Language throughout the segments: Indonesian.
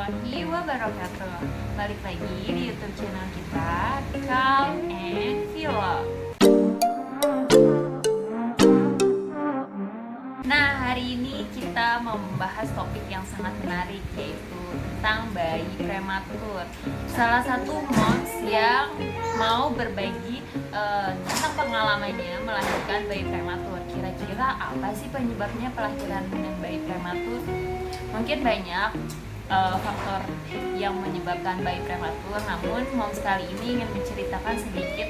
warahmatullahi wabarakatuh. Balik lagi di YouTube channel kita, Calm and Vlog. Nah, hari ini kita mau membahas topik yang sangat menarik, yaitu tentang bayi prematur. Salah satu moms yang mau berbagi tentang pengalamannya melahirkan bayi prematur. Kira-kira apa sih penyebabnya kelahiran dengan bayi prematur? Mungkin banyak faktor yang menyebabkan bayi prematur, namun moms kali ini ingin menceritakan sedikit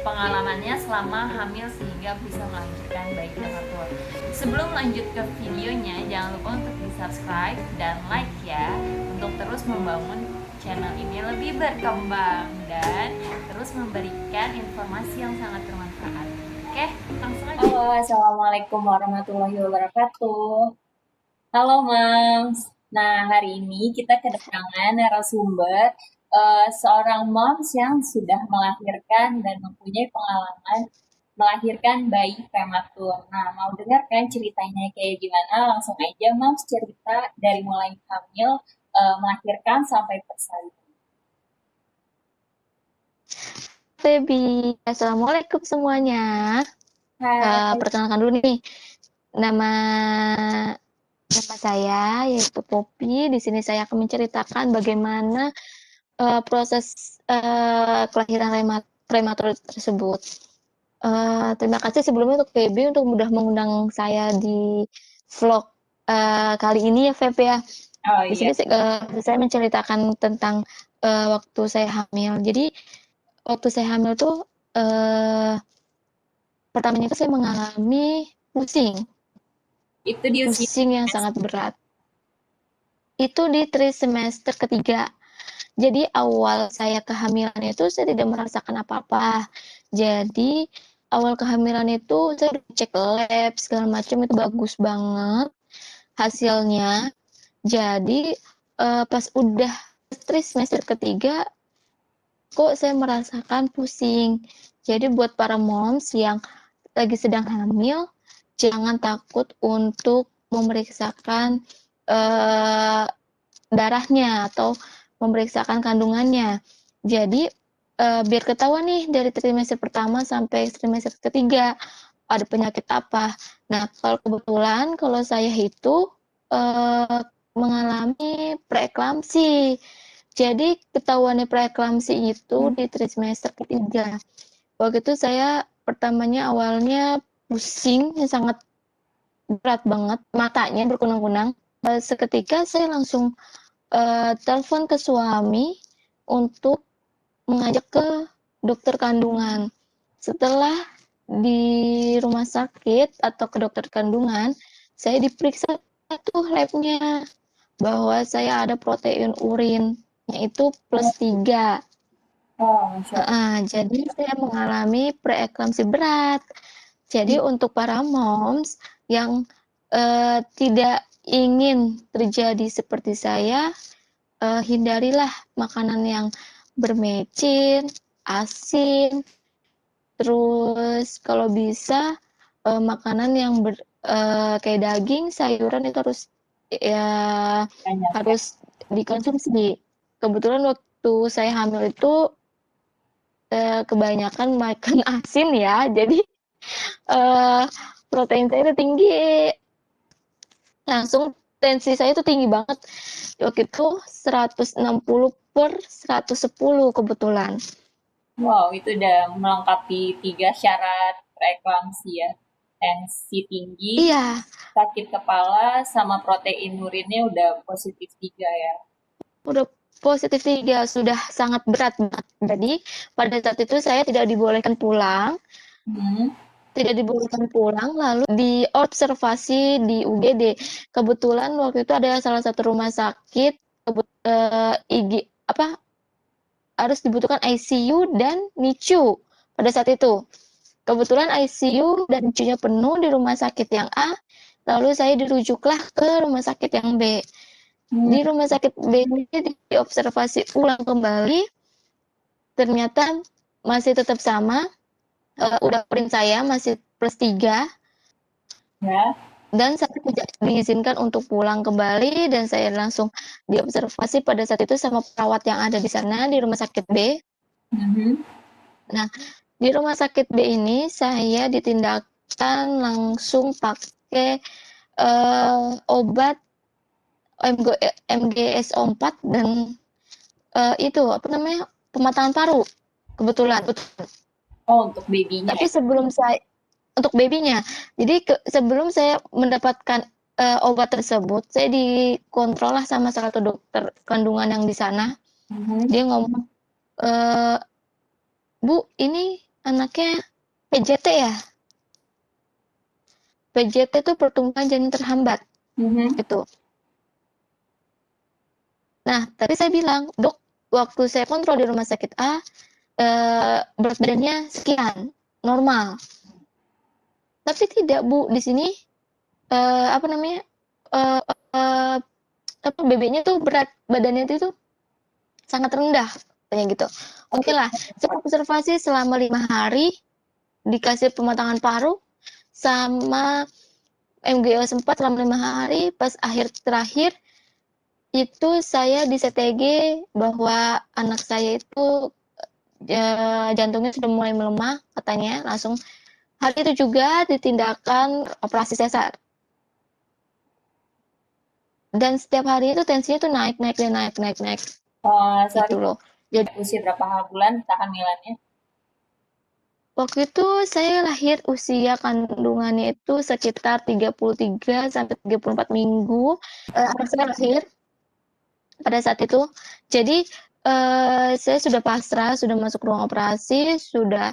pengalamannya selama hamil sehingga bisa melahirkan bayi prematur. Sebelum lanjut ke videonya, jangan lupa untuk di subscribe dan like ya, untuk terus membangun channel ini lebih berkembang dan terus memberikan informasi yang sangat bermanfaat. Oke, langsung aja. Halo, Assalamualaikum warahmatullahi wabarakatuh. Halo, Moms. Nah, hari ini kita kedatangan narasumber seorang moms yang sudah melahirkan dan mempunyai pengalaman melahirkan bayi prematur. Nah, mau dengar kan ceritanya kayak gimana? Langsung aja, Moms, cerita dari mulai hamil, melahirkan sampai persalinan. Febi, assalamualaikum semuanya. Hai. Perkenalkan dulu nih, nama nama saya yaitu Poppy. Di sini saya akan menceritakan bagaimana proses kelahiran prematur tersebut. Terima kasih sebelumnya untuk Febi untuk mudah mengundang saya di vlog kali ini ya, Feb ya. Oh Di iya. sini saya menceritakan tentang waktu saya hamil. Jadi waktu saya hamil tuh pertamanya itu saya mengalami pusing, Itu di usia pusing yang sangat berat. Itu di trimester ketiga. Jadi awal saya kehamilan itu saya tidak merasakan apa-apa. Jadi awal kehamilan itu saya udah cek lab segala macam itu bagus banget hasilnya. Jadi pas udah trimester ketiga kok saya merasakan pusing. Jadi buat para moms yang lagi sedang hamil, jangan takut untuk memeriksakan darahnya atau memeriksakan kandungannya. Jadi biar ketahuan nih dari trimester pertama sampai trimester ketiga ada penyakit apa. Nah, kalau kebetulan kalau saya itu mengalami preeklamsi. Jadi ketahuannya preeklamsi itu di trimester ketiga. Waktu itu saya pertamanya awalnya pusing yang sangat berat banget, matanya berkunang-kunang. Seketika saya langsung telepon ke suami untuk mengajak ke dokter kandungan. Setelah di rumah sakit atau ke dokter kandungan, saya diperiksa tuh labnya bahwa saya ada protein urin yaitu plus 3. Oh, Masya Allah. Jadi saya mengalami preeklamsi berat. Jadi untuk para moms yang tidak ingin terjadi seperti saya, hindarilah makanan yang bermicin, asin, terus kalau bisa makanan yang kayak daging, sayuran itu harus ya Banyak ya. harus dikonsumsi. Kebetulan waktu saya hamil itu kebanyakan makan asin ya, jadi eh, protein saya itu tinggi, langsung tensi saya itu tinggi banget. Waktu itu 160 per 110 kebetulan. Wow, itu udah melengkapi 3 syarat preeklamsi ya. Tensi tinggi, Iya, sakit kepala, sama protein urinnya udah positif 3 ya. udah positif 3, sudah sangat berat banget. Jadi pada saat itu saya tidak dibolehkan pulang, Hmm. lalu diobservasi di UGD. Kebetulan waktu itu ada salah satu rumah sakit IG apa harus dibutuhkan ICU dan NICU pada saat itu. Kebetulan ICU dan NICU-nya penuh di rumah sakit yang A, lalu saya dirujuklah ke rumah sakit yang B. Hmm. Di rumah sakit B ini diobservasi ulang kembali, ternyata masih tetap sama, udah print saya masih plus 3. Ya. dan saya tidak diizinkan untuk pulang kembali dan saya langsung diobservasi pada saat itu sama perawat yang ada di sana di rumah sakit B. Mhm. Nah, di rumah sakit B ini saya ditindakkan langsung pakai obat MGSO4 dan itu apa namanya pematangan paru kebetulan. Oh, untuk babynya Tapi ya? sebelum saya untuk babynya, jadi sebelum saya mendapatkan obat tersebut, saya dikontrol lah sama salah satu dokter kandungan yang di sana. Mhm. Dia ngomong, eh, Bu, ini anaknya PJT ya? PJT itu pertumbuhan janin terhambat, Mhm. gitu. Nah, tapi saya bilang, Dok, waktu saya kontrol di rumah sakit A, berat badannya sekian, normal. Tapi tidak, Bu, di sini apa namanya? eh eh, apa BB-nya tuh berat badannya itu sangat rendah katanya gitu. Oke Oke. lah, saya observasi selama 5 hari dikasih pematangan paru sama MGO4 selama 5 hari. Pas akhir terakhir itu saya di CTG bahwa anak saya itu jantungnya sudah mulai melemah katanya. Langsung hari itu juga ditindakkan operasi sesar. Dan setiap hari itu tensinya tuh naik naik dan naik naik naik Sorry, gitu loh. Jadi usia berapa bulan kehamilannya? waktu itu saya lahir usia kandungannya itu sekitar 33 sampai 34 minggu. Anak saya lahir pada saat itu. Jadi saya sudah pasrah, sudah masuk ruang operasi, sudah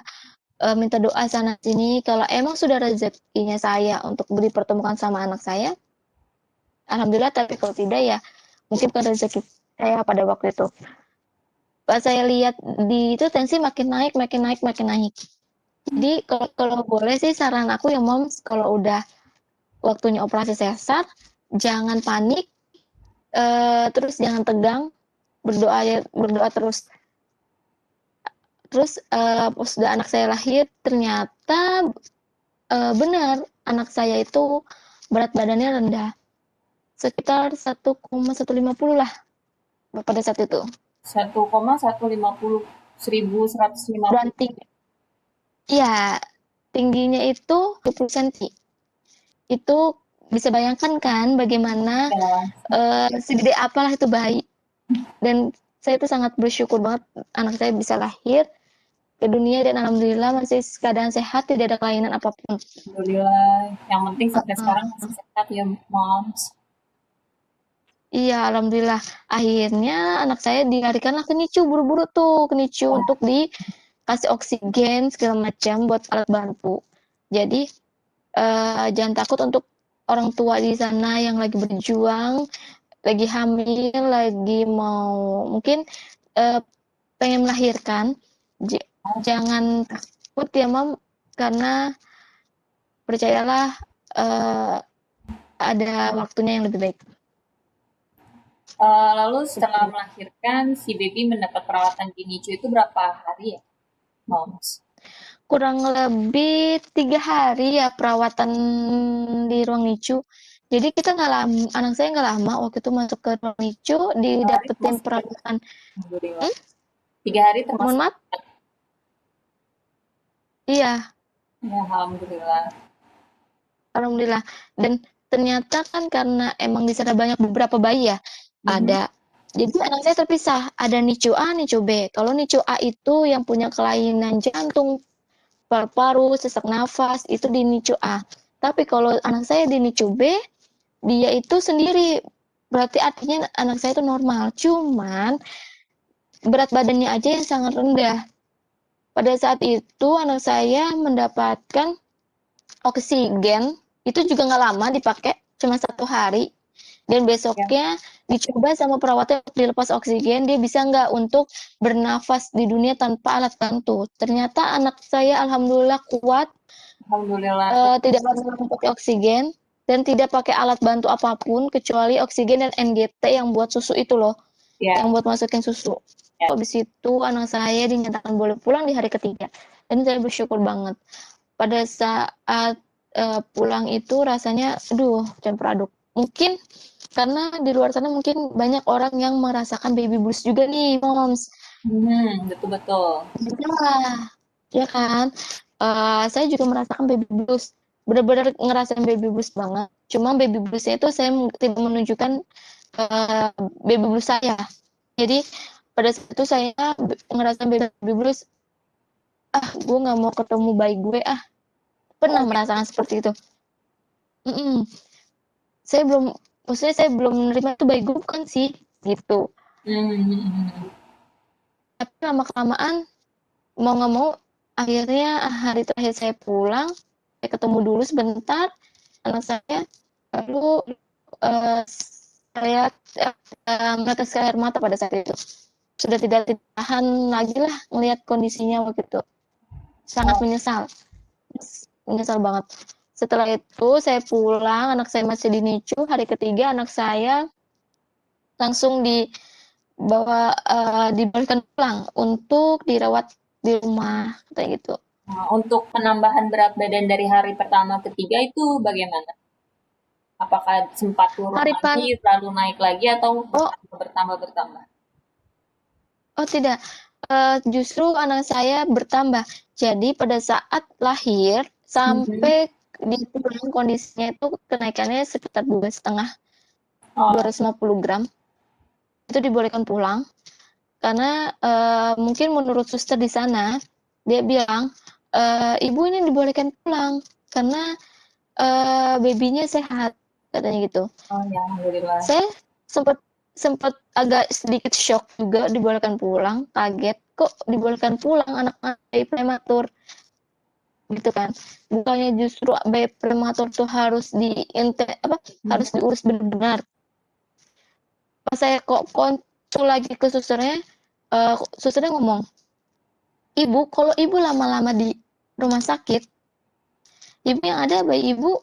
minta doa sana sini. Kalau emang sudah rezekinya saya untuk dipertemukan sama anak saya, alhamdulillah. Tapi kalau tidak ya mungkin bukan rezeki saya pada waktu itu. Pas saya lihat di itu tensi makin naik, makin naik, makin naik. Jadi kalau boleh sih saran aku ya moms, kalau udah waktunya operasi sesar, jangan panik, terus jangan tegang, berdoa ya, berdoa terus. Terus pas udah anak saya lahir, ternyata benar anak saya itu berat badannya rendah, sekitar 1,150 lah pada saat itu. 1,150, 1.150. Dan iya, tingginya itu 20 cm. Itu bisa bayangkan kan bagaimana Ya. segede apalah itu bayi. Dan saya itu sangat bersyukur banget anak saya bisa lahir ke dunia dan alhamdulillah masih keadaan sehat, tidak ada kelainan apapun. Alhamdulillah. Yang penting sampai sekarang Uh, masih sehat ya, Moms. iya, alhamdulillah. Akhirnya anak saya dilarikanlah ke NICU buru-buru tuh ke NICU Wah, untuk dikasih oksigen segala macam buat alat bantu. Jadi jangan takut untuk orang tua di sana yang lagi berjuang, lagi hamil, lagi mau mungkin uh, pengen melahirkan. Jangan takut ya, Mam, karena percayalah uh, ada waktunya yang lebih baik. lalu setelah Gitu. melahirkan, si baby mendapat perawatan di NICU itu berapa hari ya, Moms? Kurang lebih 3 hari ya perawatan di ruang NICU. Jadi kita nggak lama, anak saya nggak lama waktu itu masuk ke ruang NICU, 3 hari didapetin termasuk cepat. perawatan. Alhamdulillah. Hmm? 3 hari Mohon termasuk maaf? cepat. Iya, Ya, alhamdulillah. alhamdulillah. Dan ternyata kan karena emang di sana banyak beberapa bayi ya, Mhm. ada. Jadi anak saya terpisah, ada NICU A, NICU B. Kalau NICU A itu yang punya kelainan jantung, paru-paru, sesak nafas, itu di NICU A. Tapi kalau anak saya di NICU B, dia itu sendiri. Berarti artinya anak saya itu normal. Cuman berat badannya aja yang sangat rendah. Pada saat itu anak saya mendapatkan oksigen, itu juga nggak lama dipakai, cuma 1 hari. Dan Ya, besoknya dicoba sama perawatnya untuk dilepas oksigen, dia bisa nggak untuk bernafas di dunia tanpa alat bantu. Ternyata anak saya alhamdulillah kuat, alhamdulillah. tidak pernah pakai oksigen, dan tidak pakai alat bantu apapun kecuali oksigen dan NGT yang buat susu itu loh, yang Ya, buat masukin susu. ya. Habis itu anak saya dinyatakan boleh pulang di hari ketiga, dan saya bersyukur banget. Pada saat pulang itu rasanya aduh campur aduk. Mungkin karena di luar sana mungkin banyak orang yang merasakan baby blues juga nih, Moms. Betul-betul. Iya, ya kan? Saya juga merasakan baby blues. Benar-benar ngerasain baby blues banget. Cuma baby blues-nya itu saya tidak menunjukkan eh, baby blues saya. Jadi pada saat itu saya ngerasain baby blues, gue nggak mau ketemu bayi gue, pernah Oh, merasakan seperti itu. Mm-mm. Saya belum, maksudnya saya belum menerima itu bayi gue bukan sih, gitu. hmm. Tapi lama-kelamaan mau nggak mau akhirnya hari terakhir saya pulang saya ketemu dulu sebentar anak saya lalu saya menetes air mata pada saat itu sudah tidak tahan lagi lah melihat kondisinya waktu itu sangat Oh, menyesal banget setelah itu saya pulang anak saya masih di NICU hari ketiga anak saya langsung dibolehkan pulang untuk dirawat di rumah kayak gitu. nah, untuk penambahan berat badan dari hari pertama ke 3 itu bagaimana? Apakah sempat turun Hari lagi, per lalu naik lagi, atau oh bertambah-bertambah? oh tidak, justru anak saya bertambah. Jadi pada saat lahir Mhm. sampai di pulang kondisinya itu kenaikannya sekitar 2,5, Oh, 250 gram. Itu dibolehkan pulang karena mungkin menurut suster di sana dia bilang ibu ini dibolehkan pulang karena babynya sehat katanya gitu. oh ya, alhamdulillah. Saya sempat sempat agak sedikit shock juga dibolehkan pulang, kaget kok dibolehkan pulang anak bayi prematur gitu kan. Bukannya justru bayi prematur tuh harus harus Mhm. diurus benar-benar. Pas saya kok konsul lagi ke susternya, susternya ngomong, "Ibu, kalau ibu lama-lama di rumah sakit, ibu yang ada bayi ibu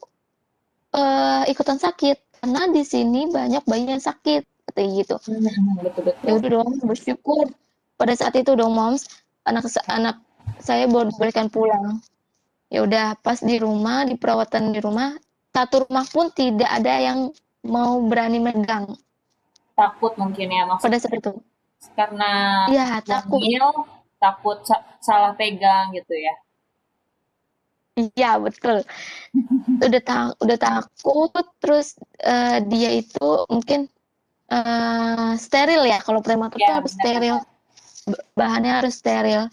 ikutan sakit karena di sini banyak bayi yang sakit." Kayak gitu. Ya Betul-betul. udah dong bersyukur pada saat itu dong moms anak saya baru dibolehkan pulang ya udah pas di rumah di perawatan di rumah satu rumah pun tidak ada yang mau berani megang Takut mungkin ya, pada maksudnya saat itu karena iya takut hamil, takut salah pegang gitu ya. iya betul udah takut terus dia itu mungkin steril ya kalau prematur tuh Ya, harus steril benar-benar. bahannya harus steril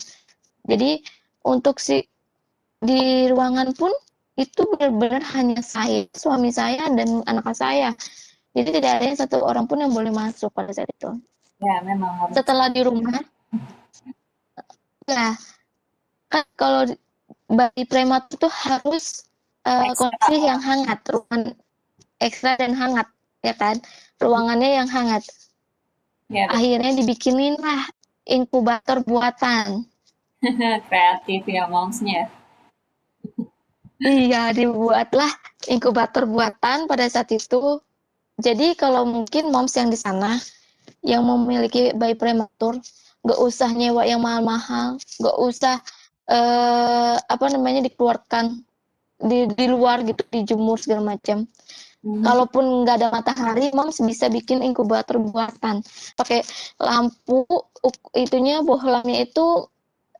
jadi untuk si di ruangan pun itu benar-benar hanya saya, suami saya, dan anak saya. Jadi tidak ada satu orang pun yang boleh masuk pada saat itu. Ya, memang harus Setelah di rumah, ya kan kalau bayi prematur itu harus ekstra. kondisi yang hangat, ruangan ekstra dan hangat, ya kan? Ruangannya yang hangat. Ya, betul. Akhirnya dibikinin lah inkubator buatan. Kreatif ya momsnya. Iya, dibuatlah inkubator buatan pada saat itu. Jadi kalau mungkin moms yang di sana yang memiliki bayi prematur nggak usah nyewa yang mahal-mahal nggak usah apa namanya dikeluarkan di luar gitu dijemur segala macam Hmm. kalaupun nggak ada matahari moms bisa bikin inkubator buatan pakai lampu itunya bohlamnya itu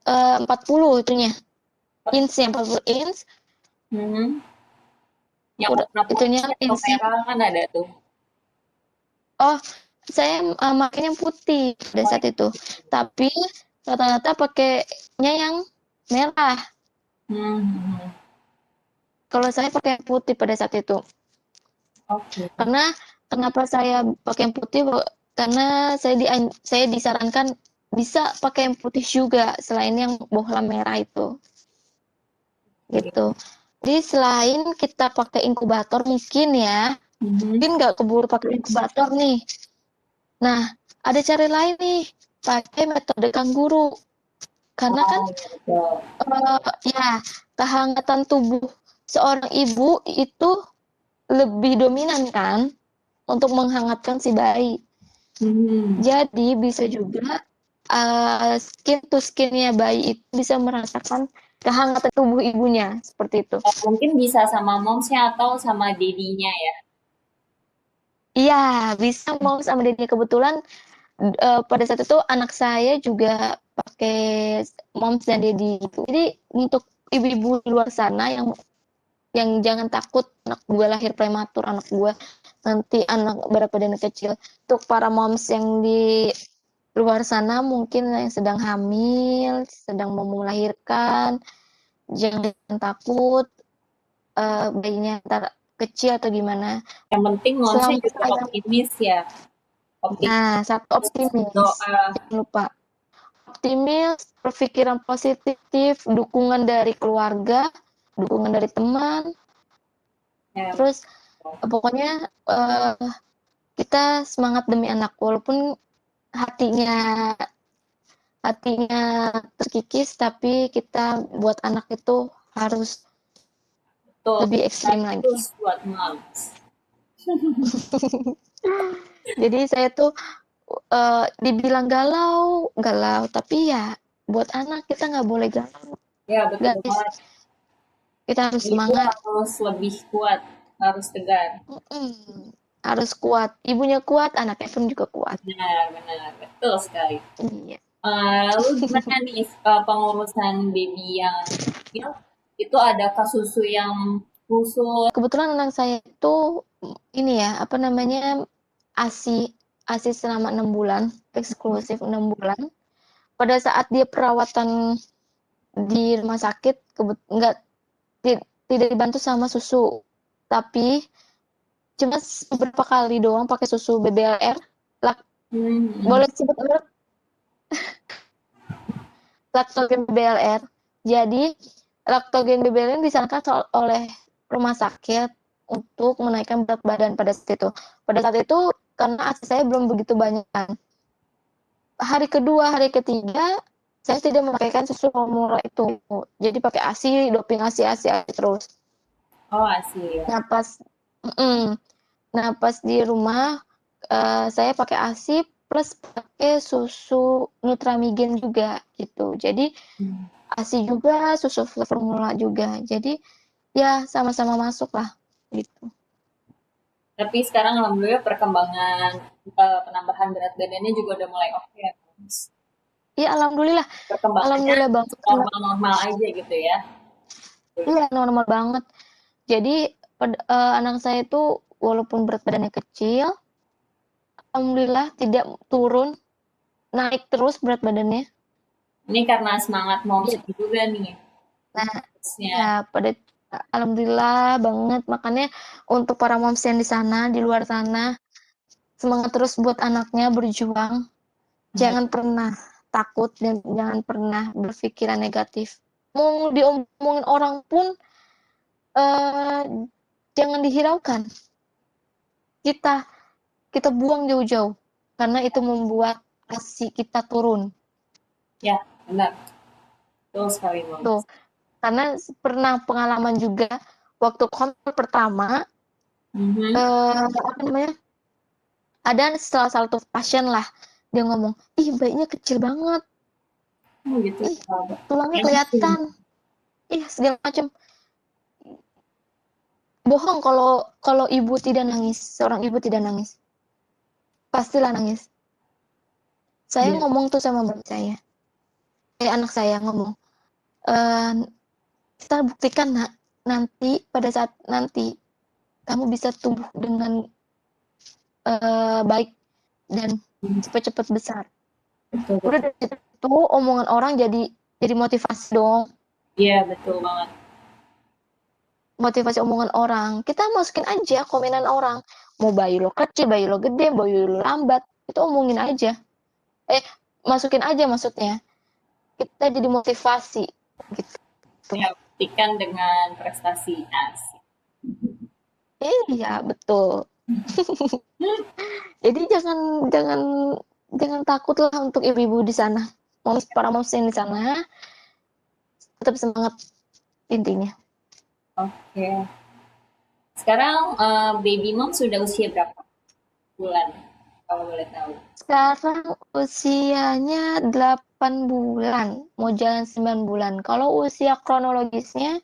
40 itunya inch 40 inch Hmm. Yang udah warna itunya putih atau inch merah kan ada tuh. oh saya makanya putih pada Oh, saat itu tapi rata-rata pakainya yang merah. hmm. Kalau saya pakai putih pada saat itu. Oke. Karena kenapa saya pakai yang putih? Karena saya disarankan bisa pakai yang putih juga selain yang bohlam merah itu. Gitu. Jadi selain kita pakai inkubator mungkin ya, Mhm. mungkin nggak keburu pakai inkubator nih. Nah, ada cara lain nih, pakai metode kanguru. Karena kan Oh, iya betul. ya kehangatan tubuh seorang ibu itu lebih dominan kan untuk menghangatkan si bayi. Mhm. Jadi bisa juga skin to skinnya bayi itu bisa merasakan kehangatan tubuh ibunya seperti itu. Mungkin bisa sama momsnya atau sama dedinya ya. Iya, bisa mau sama dia kebetulan pada saat itu anak saya juga pakai moms dan daddy gitu. Jadi untuk ibu-ibu di luar sana yang jangan takut anak gue lahir prematur, anak gue nanti anak berat badan kecil. Untuk para moms yang di luar sana mungkin yang sedang hamil, sedang mau melahirkan, jangan takut bayinya ntar kecil atau gimana. Yang penting momsnya Selama juga saya, optimis ya. nah, satu Optimis, optimis, doa. jangan lupa. Optimis, berpikiran positif, dukungan dari keluarga, dukungan dari teman, Ya, terus pokoknya kita semangat demi anak walaupun hatinya hatinya terkikis tapi kita buat anak itu harus betul. lebih ekstrim lagi. Terus buat moms. Jadi saya tuh dibilang galau, galau, tapi ya buat anak kita nggak boleh galau, Ya, betul guys. banget. Kita harus Ibu semangat. harus lebih kuat, harus tegar. Harus kuat. Ibunya kuat, anaknya pun juga kuat. Benar, benar. Betul sekali. Iya. Lalu gimana nih pengurusan baby yang kecil? Itu adakah susu yang khusus? Kebetulan anak saya itu ini ya, apa namanya, ASI ASI selama 6 bulan, eksklusif 6 bulan. Pada saat dia perawatan di rumah sakit, enggak, tidak dibantu sama susu, tapi cuma beberapa kali doang pakai susu BBLR. Hmm, Boleh sebut merek? Laktogen BBLR. Jadi, laktogen BBLR disarankan oleh rumah sakit untuk menaikkan berat badan pada saat itu. Pada saat itu, karena ASI saya belum begitu banyak. Hari kedua, hari ketiga, saya tidak memakaikan susu formula itu. Jadi pakai ASI, doping ASI, ASI, ASI terus. oh asli ya. Nah, pas di rumah, saya pakai ASI plus pakai susu Nutramigen juga gitu. Jadi Hmm. ASI juga, susu formula juga. Jadi ya sama-sama masuk lah gitu. Tapi sekarang alhamdulillah perkembangan penambahan berat badannya juga udah mulai oke ya. Iya, alhamdulillah, Perkembangannya alhamdulillah banget. normal-normal aja gitu ya. Iya, normal banget. Jadi anak saya itu walaupun berat badannya kecil, alhamdulillah tidak turun, naik terus berat badannya. Ini karena semangat moms Gitu. juga nih. Nah, Terusnya. ya alhamdulillah banget. Makanya untuk para moms yang di sana, di luar sana, semangat terus buat anaknya berjuang. Jangan pernah takut dan jangan pernah berpikiran negatif. Mau diomongin orang pun jangan dihiraukan. Kita buang jauh-jauh karena itu membuat ASI kita turun. Ya, benar. Betul sekali moms. Tuh, karena pernah pengalaman juga waktu kontrol pertama Mhm. apa namanya? Ada salah satu pasien lah dia ngomong, "Ih, bayinya kecil banget. Oh gitu. Ih, tulangnya Yang kelihatan. Ih, segala macam." Bohong kalau ibu tidak nangis, seorang ibu tidak nangis. Pastilah nangis. Saya ya. ngomong tuh sama bayi saya. Anak saya ngomong, eee, "Kita buktikan, Nak, nanti pada saat nanti kamu bisa tumbuh dengan baik dan cepat-cepat besar." Betul, Udah betul. dari situ omongan orang jadi motivasi dong, Iya, betul banget. motivasi omongan orang. Kita masukin aja komenan orang. Mau bayi lo kecil, bayi lo gede, bayi lo lambat, itu omongin aja. Masukin aja maksudnya. Kita jadi motivasi gitu. Ya, buktikan dengan prestasi asik. Iya, betul. Jadi jangan jangan jangan takutlah untuk ibu-ibu di sana. Para moms yang di sana tetap semangat intinya. Oke. Sekarang baby mom sudah usia berapa bulan? kalau boleh tahu? Sekarang usianya 8 bulan, mau jalan 9 bulan. Kalau usia kronologisnya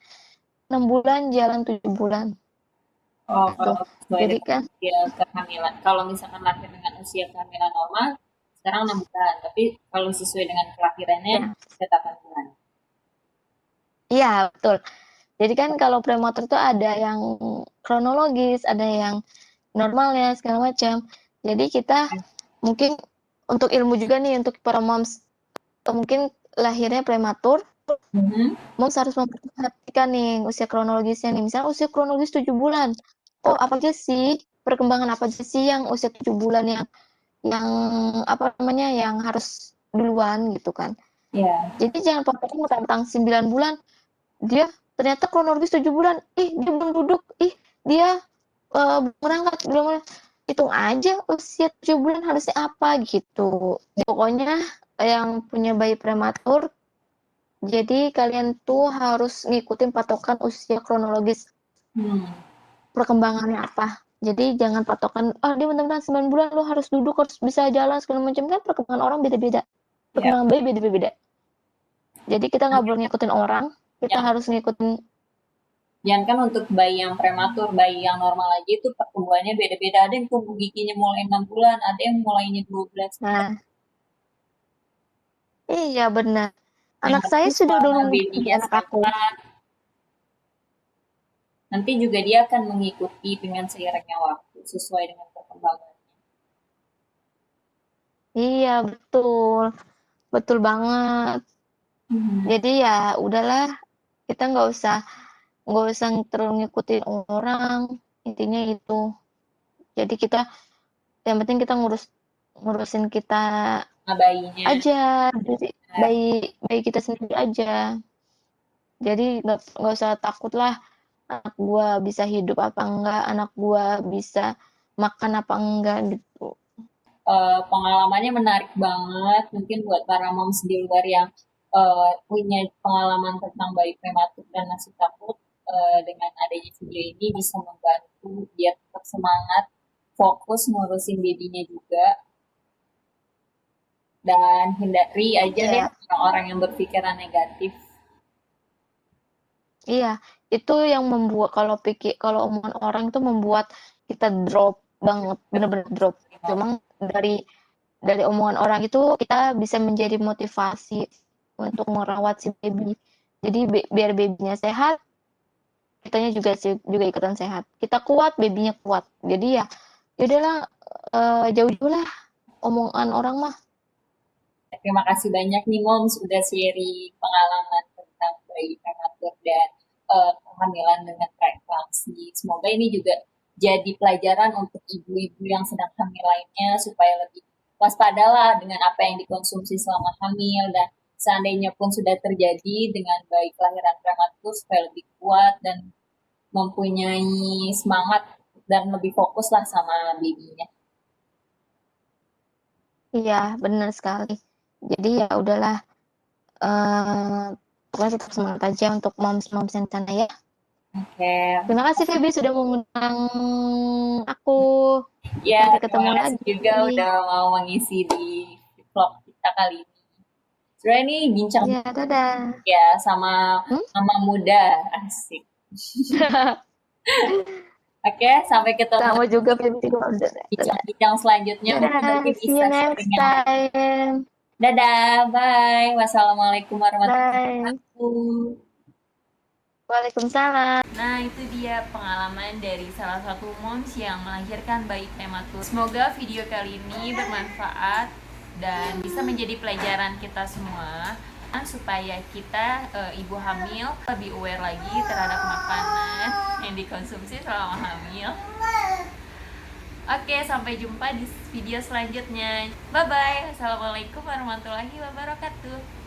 6 bulan, jalan 7 bulan. Oh, Gitu. kalau sesuai Jadi dengan kan, usia kehamilan. Kalau misalkan lahir dengan usia kehamilan normal, sekarang 6 bulan. Tapi kalau sesuai dengan kelahirannya, ya, usia 8 bulan. iya betul. Jadi kan kalau prematur itu ada yang kronologis, ada yang normalnya, segala macam. Jadi kita mungkin untuk ilmu juga nih, untuk para moms, mungkin lahirnya prematur, Mhm. moms harus memperhatikan nih usia kronologisnya nih. Misalnya usia kronologis 7 bulan. Oh, apa aja sih perkembangan apa aja sih yang usia 7 bulan yang apa namanya yang harus duluan gitu kan. Ya, Jadi jangan patokin tentang 9 bulan, dia ternyata kronologis 7 bulan, ih dia belum duduk, ih dia berangkat, belum hitung aja usia 7 bulan harusnya apa gitu. Pokoknya yang punya bayi prematur, jadi kalian tuh harus ngikutin patokan usia kronologis hmm, perkembangannya apa. Jadi jangan patokan, dia benar-benar 9 bulan lo harus duduk, harus bisa jalan segala macam, kan perkembangan orang beda-beda. ya. Perkembangan bayi beda-beda. Jadi kita nggak boleh Nanti ngikutin orang, kita yang harus ngikutin. Jangan kan untuk bayi yang prematur, bayi yang normal aja itu pertumbuhannya beda-beda. Ada yang tumbuh giginya mulai 6 bulan, ada yang mulainya 12 bulan. Nah, iya benar. Yang Anak saya penting sudah selama nunggu gigi babynya anak aku. sehat, nanti juga dia akan mengikuti dengan seiringnya waktu, sesuai dengan perkembangan. Iya, betul. Betul banget. Hmm. Jadi ya udahlah, kita nggak usah terlalu ngikutin orang. Intinya itu. Jadi kita yang penting kita ngurusin kita Sama bayinya. aja, jadi Benar. bayi kita sendiri aja. Jadi nggak usah takut lah, anak gua bisa hidup apa enggak, anak gua bisa makan apa enggak gitu. Pengalamannya menarik banget. Mungkin buat para moms di luar yang punya pengalaman tentang bayi prematur dan masih takut, dengan adanya video ini bisa membantu dia tetap semangat, fokus ngurusin babynya juga, dan hindari aja deh Iya, orang-orang yang berpikiran negatif. iya. Itu yang membuat kalau omongan orang itu membuat kita drop banget, bener-bener drop. Cuma dari omongan orang itu kita bisa menjadi motivasi untuk merawat si baby. Jadi biar babynya sehat, kitanya juga ikutan sehat. Kita kuat, babynya kuat. Jadi ya udahlah, jauh-jauh lah omongan orang mah. Terima kasih banyak nih moms sudah sharing pengalaman tentang bayi prematur dan kehamilan dengan preeklamsi. Semoga ini juga jadi pelajaran untuk ibu-ibu yang sedang hamil lainnya supaya lebih waspadalah dengan apa yang dikonsumsi selama hamil, dan seandainya pun sudah terjadi dengan bayi kelahiran prematur supaya lebih kuat dan mempunyai semangat dan lebih fokus lah sama babynya. Iya, benar sekali. Jadi ya udahlah, eh pokoknya tetap semangat aja untuk moms-moms yang sana ya. Oke. Terima kasih Feby sudah mengundang aku. Ya, Sampai terima ketemu kasih lagi. juga udah mau mengisi di vlog kita kali ini. Sebenarnya ini bincang Ya, dadah. ya sama Hmm? mama muda, asik. Oke, sampai ketemu Sama juga Feby juga udah. Dadah. bincang-bincang selanjutnya. Mungkin Dadah. nanti See you bisa next sharing yang lain. time. Dadah, bye. Wassalamualaikum warahmatullahi Bye. wabarakatuh. Waalaikumsalam. Nah, itu dia pengalaman dari salah satu moms yang melahirkan bayi prematur. Semoga video kali ini bermanfaat dan bisa menjadi pelajaran kita semua supaya kita ibu hamil lebih aware lagi terhadap makanan yang dikonsumsi selama hamil. Oke, sampai jumpa di video selanjutnya. Bye bye. Assalamualaikum warahmatullahi wabarakatuh.